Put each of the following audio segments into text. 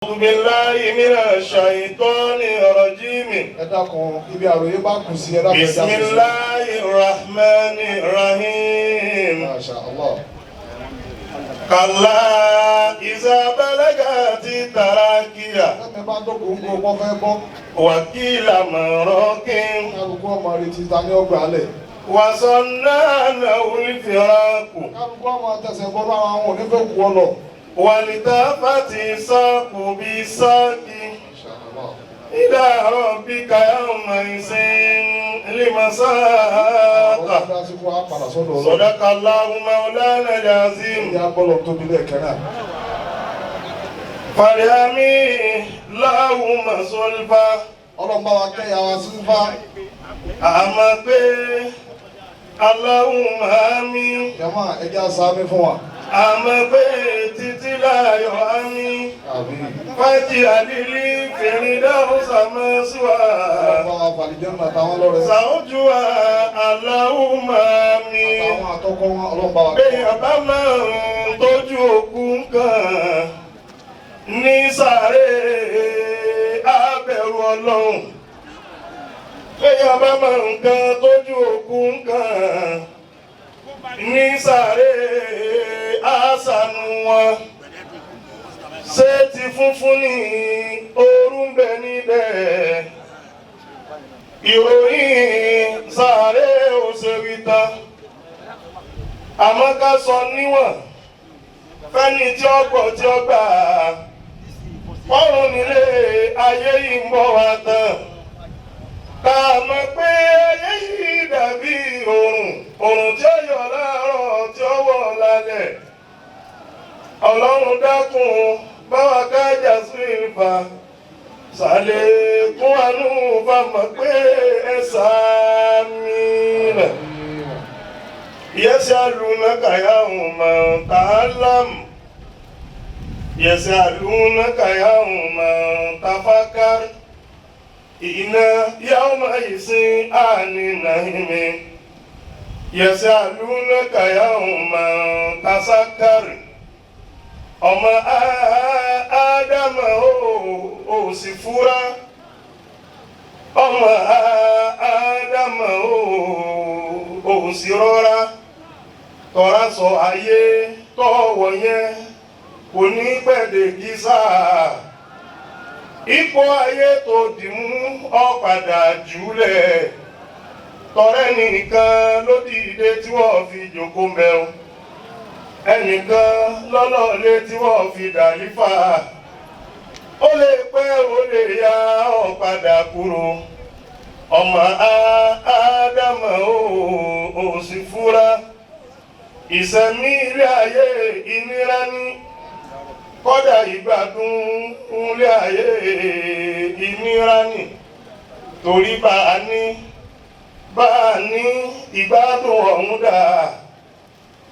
أعوذ بالله من الشيطان الرجيم. بسم الله الرحمن الرحيم. ما شاء الله. كلا إذا بلغت التراقي وقيل من راق وظن أنه الفراق والتفت الساق بالساق إلى ربك يومئذ المساق. صدق الله مولانا العظيم. فليمي اللهم صلفا. ọlọ́mọba wa kẹ́yà wa sílfà. àmọ́ pé Allahumma àmín. jama ẹja sáámi fún wa. àmọ́ pé títí láyọ̀ àmín. fájì àdìrí fèrèdáhùn sàmẹ́sùwà. ọlọ́mọba wa fàlìjẹ́ nà táwọn lọ́rẹ́. sàójú wa Allahumma àmín. àtàwọn àtọ́kọ́ wọn ọlọ́mọba wa. bẹ́ẹ̀ bá máa ń tọ́jú òkú kan ní sàárè abẹ̀rù Ọlọ́run. bẹ́ẹ̀ bá máa ń kan tọ́jú òkú kan ní sàárè àṣànù wọn. ṣé ti funfun ní ooru ń bẹ níbẹ̀? ìròyìn sàárè òṣèré tán. àmọ́ ká sọ níwọ̀n fẹ́ni tí ó gbọ́ tí ó gbà ọ̀run nílé ayé yìí ń bọ̀ wá tán. ká mọ̀ pé ayé yìí dàbí òrùn tí ó yọ láàárọ̀ tí ó wọ̀ lálẹ́. Ọlọ́run dákun báwa kájà sí ìfà sàlékún àánú fámọ̀ pé ẹ sàmì rẹ̀. يسألونك يوم تعلم يسألونك يوم تفكر إن يومئذ عن النعيم يسألونك يوم تسكر ọmọ Ádámù ó sì fura ọmọ Ádámù ó sì rọra tọ́ra sọ ayé tọ́wọ́ yẹn kò ní pẹ̀lẹ́ gísà. ipò ayé tó dìmú ọ̀padà jùlẹ̀ tọrẹ nìkan ló dìde tí wọ́n fi jókòó mẹ́rin ẹnìkan lọ́lọ́lé tí wọ́n fi dàlífà. ó lè pẹ́ ó lè yá ọ̀padà kúrò ọmọ Ádámù ó sì fura. ìsẹ̀mí ilé ayé ìnira ní kọ́dà ìgbádùn ilé ayé ìnira ní torí bá a ní ìgbádùn ọ̀hún dà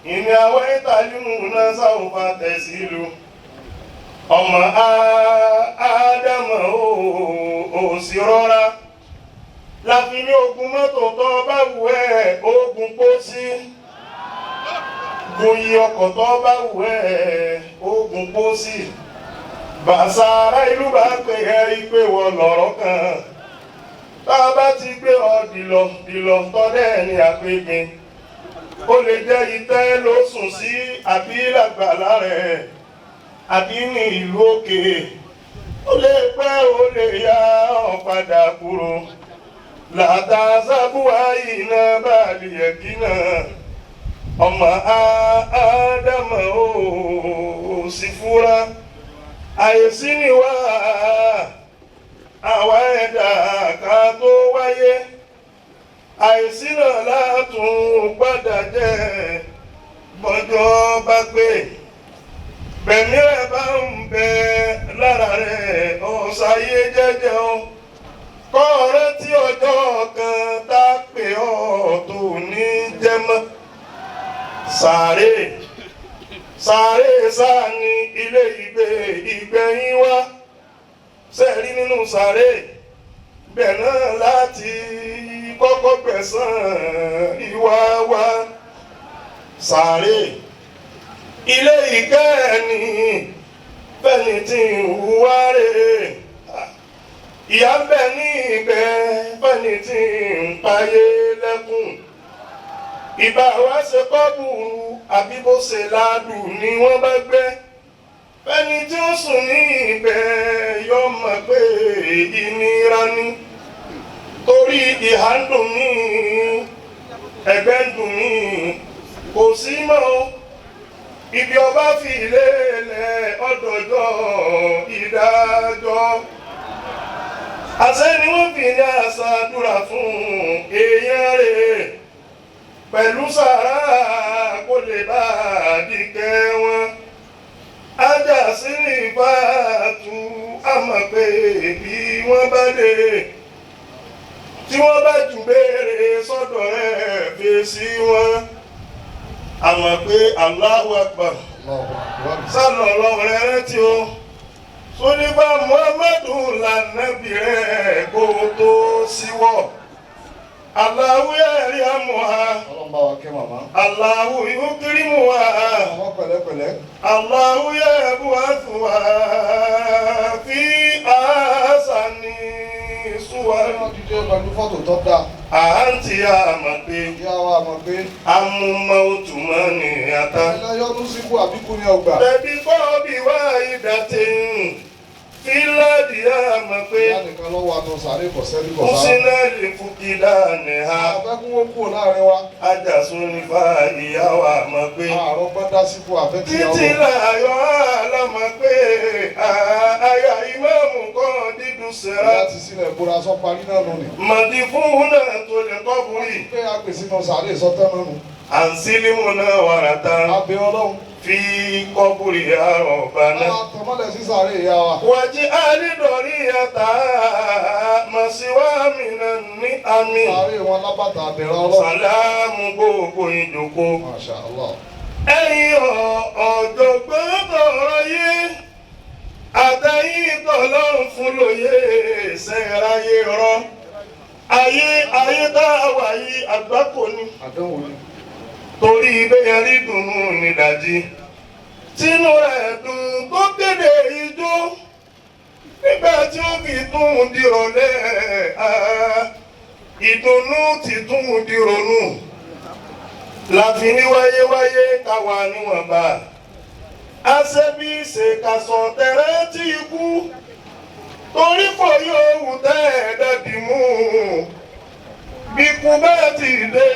ìní àwọn ìtàlímù náà sáwọ́fà tẹ̀sílù ọmọ Ádámù ó sì rọra. láfi ní ogun mọ́tò tó bá wù ẹ́ ogun pósí. goyi ọkọ̀ tó bá wù ẹ́ ogun pósí. bàṣà ará ìlú bá pè ẹ́ ìpè wọ lọ́rọ̀ kan. tá a bá ti gbé ọ dìlọ̀ tọ́lẹ̀ ní àpégbé. ó lè jẹ́ ìtẹ́ ló sùn sí àbí lágbàlá rẹ̀ àbí ní ìlú òkè. ó lè pẹ́ ó lè yá ọ̀padà kúrò. látàzábùwá iná bá lè yẹ kí náà. ọmọ Ádámù ó sì fura. àìsí ni wá àwa ẹ̀dá ká tó wáyé. àìsí náà látún padà jẹ́ bọ́jọ́ bá pé. bẹ̀mí rẹ̀ bá ń bẹ lára rẹ̀ ọ̀sáyé jẹ́jẹ́ o. kọ́ ọ̀rẹ́ tí ọjọ́ kan tá pè ọ́ tó ní jẹ́ mọ́. sàárè sáà ní ilé ìgbẹ̀yìn wá. sẹ́ẹ̀rí nínú sàárè bẹ̀ náà láti kọ́kọ́ gbẹ̀san ìwà wa. sàárè ilé ìkẹ́ ẹni fẹ́ni tí ń hùwà rere ìyà ń bẹ ní ibẹ̀ fẹ́ni tí ń payé lẹ́kùn ìbá wa ṣe kọ́bùrù àbí bó ṣe ládùn ni wọ́n bá gbé fẹ́ni tí ó sùn ní ibẹ̀ yọ mọ̀ pé ìnira ni torí ìhà ń dùn mí ẹ̀gbẹ́ ń dùn mí kò sí mọ́ ibi ọba fi lélẹ̀ ọdọọjọ́ ìdájọ́ àṣẹ ni wọ́n fi ní àṣàdúrà fún èèyàn rẹ̀ pẹ̀lú sàrà kó lè bá dìkẹ́ wọn ajá sí ìbátú àmọ́ pé bí wọ́n bá dé tí wọ́n bá jù béèrè sọ́dọ̀ rẹ̀ fèsì wọn àmọ́ pé Allahu Akbar sallallahu rẹ̀ tí ó sódíbà Muhammadu lànàbì rẹ̀ kó tó síwọ́ Allahu yarhamuha Allahu yukrimuha Allahu yab'athuha fi ahsani suwar. Àǹtí àmọ̀ pé amúmọ̀ òtúmọ̀ ní ata. Bẹ̀bí kọ́ bí wá ìdàtẹ̀ fílàdì àmọ̀ pé kùsínà lè fúkìlà ní ha. Ajásùn nípa ìyàwó àmọ̀ pé títí láyọ̀ àlámọ̀ pé àyà ìmáàmù kan dídùn sẹ́ra. Màdí fún náà tó lè kọ́bùrì. Pé a pèsè náà sàárè sọ́tẹ́ mọ́nu. Àǹsílímù náà wàrà tán. Abẹ́ Ọlọ́run. Fi kọ́bùrì àrọ̀ ọ̀bàná. Tọmọlẹ̀ sí sàárè ìyá wa. Wàjí àlídọ̀rí yàtà màsíwá mìíràn ní àmì. Sàárè wọn lábàtà àbẹ̀rẹ̀ Ọlọ́run. Sàlámù gbogbo ìjòkó. Masha Allah. Ẹ̀yin ọ̀jọ̀gbọ́n tọ̀rọ̀ yé. Àtẹ̀yìn tọ̀lọ́run fún lóye ṣẹ̀ráyé rọ. Ayé tá a wà yìí àgbákò ni. Àdánwò ni. Torí ibẹ̀ rí dùnú nídàjí. Tínú rẹ̀ dùn tó kéde ijó. Nígbà tí ó fi tún dìrọ̀lẹ́, ìdùnnú ti tún dìrònú. Láfi ní wáyéwáyé káwa níwọ̀nba. Aṣẹ́bí ṣèkàsọ̀ tẹ̀rẹ́ tí ikú. Torí kò yóò wù tẹ́ ẹ̀dẹ́bì mú. Bí kú bá ti dé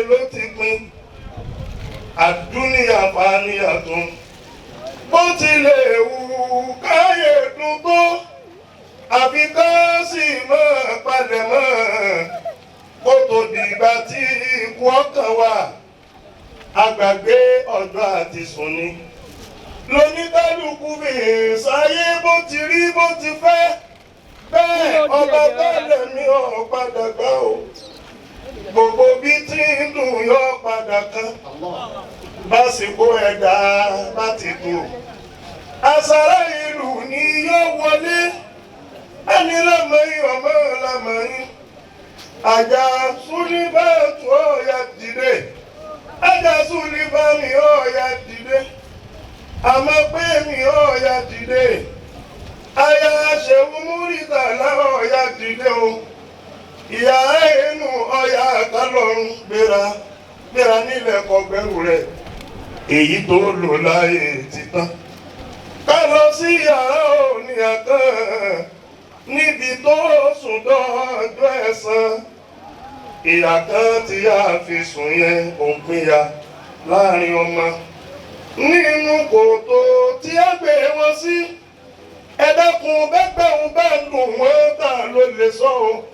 ló ti pin. Àdúnyà faniyàtún. Bó tilẹ̀ wù káyé dùn tó. Àfi ká sì mọ́ palẹ̀ mọ́. Kó tó dìgbà tí ikú ọkàn wà. Àgbàgbé ọjọ́ àti sùn ni. Lóníkálùkù fi sáyé bó ti rí bó ti fẹ́. Bẹ́ẹ̀ ọba tẹ́lẹ̀ mi ò padà gbá o. Gbogbo bí tí ń dùn yọ padà kan. Básìkò ẹ̀dá bá ti dùn. Àṣàrà ìlú ni yóò wọlé. Ẹni lámọ̀yìn ọmọ lámọ̀yìn. Àjà Súlíbàtù ọ̀yà dìde. Àjà Súlíbàmì ọ̀yà dìde. Àmọ́ pé mi ọ̀yà dìde. Aya Ṣẹ̀wù Múrítàlá ọ̀yà dìde o. Ìyá inú ọ̀yà kálọ̀run gbéra nílẹ̀ kọgbẹ́rù rẹ̀. Èyí tó lò láyé ti tán. Ká lọ sí yàrá òní àkàn. Níbi tó sùn dọ́jọ́ ẹ̀san. Ìyá kan tí a fi sùn yẹn òun pínyà láàrin ọmọ. Nínú kòtò tí a gbé wọn sí. Ẹ dákun bẹ́gbẹ̀rún bá dùn wọ́n tà ló lè sọ o.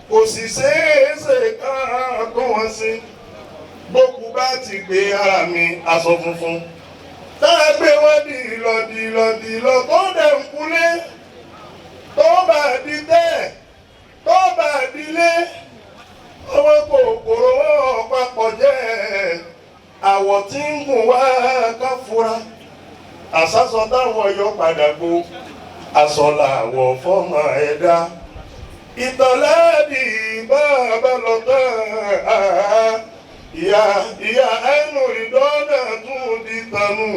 Kò sì ṣeéṣe ká tó wọn sí. Bókú bá ti gbé ara mi aṣọ funfun. Tá a gbé wọn dìlọ tó dẹ̀ ń kulé. Tó bá di tẹ́, tó bá dilé. Ọwọ́ kòkòrò wọn papọ̀ jẹ́. Àwọ̀ tí ń gùn wá ká fura. Àsásọ táwọn yọ padà gbó. Aṣọ làwọ̀ fọ́mọ ẹ̀dá. Ìtànlẹ́bì bàbá lọ́tàn. Ìyá ẹnu ìdọ́nà tún di tanú.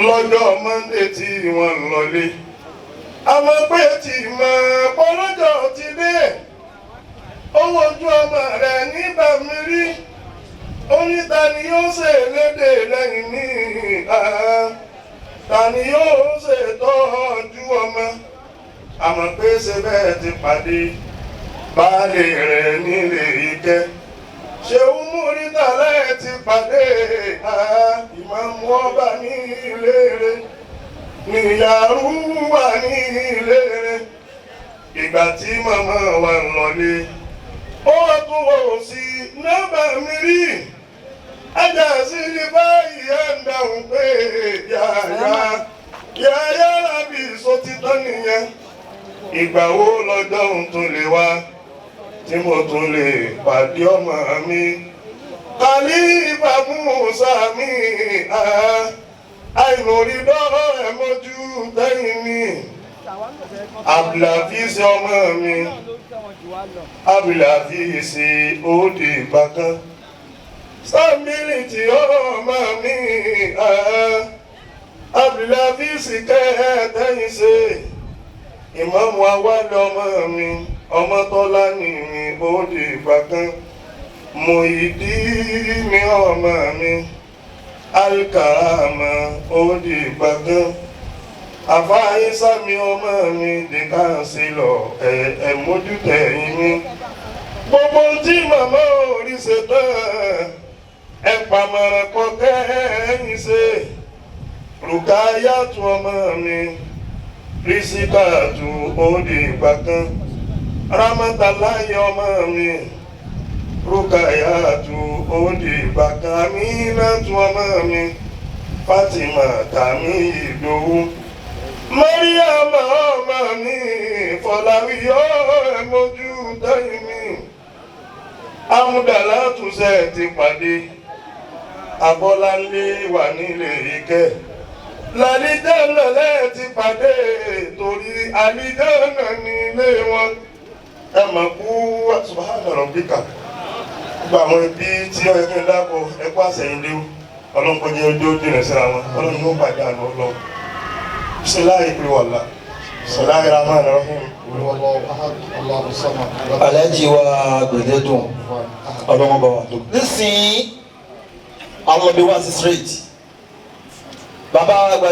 lọ́jọ́ Mọ́ndé tí wọ́n lọlé àmọ́ pé tí mọ̀ pọ́lọ́jọ́ ti dé owó ojú ọmọ rẹ̀ nígbà mi rí oníta ni yóò ṣe lédè lẹ́yìn mi ta ni yóò ṣe tọ́jú ọmọ àmọ́ pé ṣe bẹ́ẹ̀ ti pàdé baálé rẹ̀ nílé Ìkẹ́ Ṣeun Múrítàlá ti pàdé ìmáàmù ọba ní ilé rẹ̀ níyàrú wà ní ilé rẹ̀ ìgbà tí màmá wa ń lọlé ó tún wò sí nọ́mbà mi rí ajá sí ní báyìí ẹ̀ ń dáhùn pé yàyà lábì sotítọ́ nìyẹn ìgbà wo lọ́jọ́ òun tún lè wá tí mo tún lè pàdé ọmọ mi Khalifa Musa mi àìmọ̀rí dọ́rọ̀ ẹ̀ mójú tẹ́yìn mi Abdulhafiz ọmọ mi Abdulhafiz òde ìbákan Stability ọmọ mi Abdulhafiz kẹ́ẹ̀ẹ́dẹ́yìn ṣe Ìmáàmù Awálé ọmọ mi ọmọ tọ́lá ní mi òde ìbákan Muyideen ọmọ mi Alkarama òde ìbákan àfáàyísá mi ọmọ mi di kánsílọ̀ mójútẹ̀yìn mi gbogbo tí màmá orí ṣe tán pàmọ̀ràn pọ̀ kẹ́yìn ṣe Rukayatu ọmọ mi Rísíkàtù òde ìbákan Ramatalahi ọmọ mi Rukayatu òde ìbákan Aminatu ọmọ mi Fatima Tami Ìdòwú Mariam ọmọ mi Fọláwíyọ̀ ẹ̀mọ́jú tẹ́yìn mi Amúdàlátù ṣe ti pàdé Abọ́láńlé wà nílé Ìkẹ́ lálìjẹ́nà lẹ́ ti pàdé torí àlìjẹ́nà nílé wọn ẹ mà kú subhana rabbika gba àwọn ẹbí tí ó yẹ kí n dákọ̀ ẹkú àsẹ̀yìndé ọlọ́pọ̀jẹ́ ojú dìnnà síra wọn ọlọ́run yóò pàdé àná ọlọ́run bismillahi wàlá bismillahi rahman rahim. Alhaji wa gbẹdẹdùn ọlọ́wọ́n bá wà tó. nísìnyí àwọn ọmọdé wá sí straight bàbá àgbà.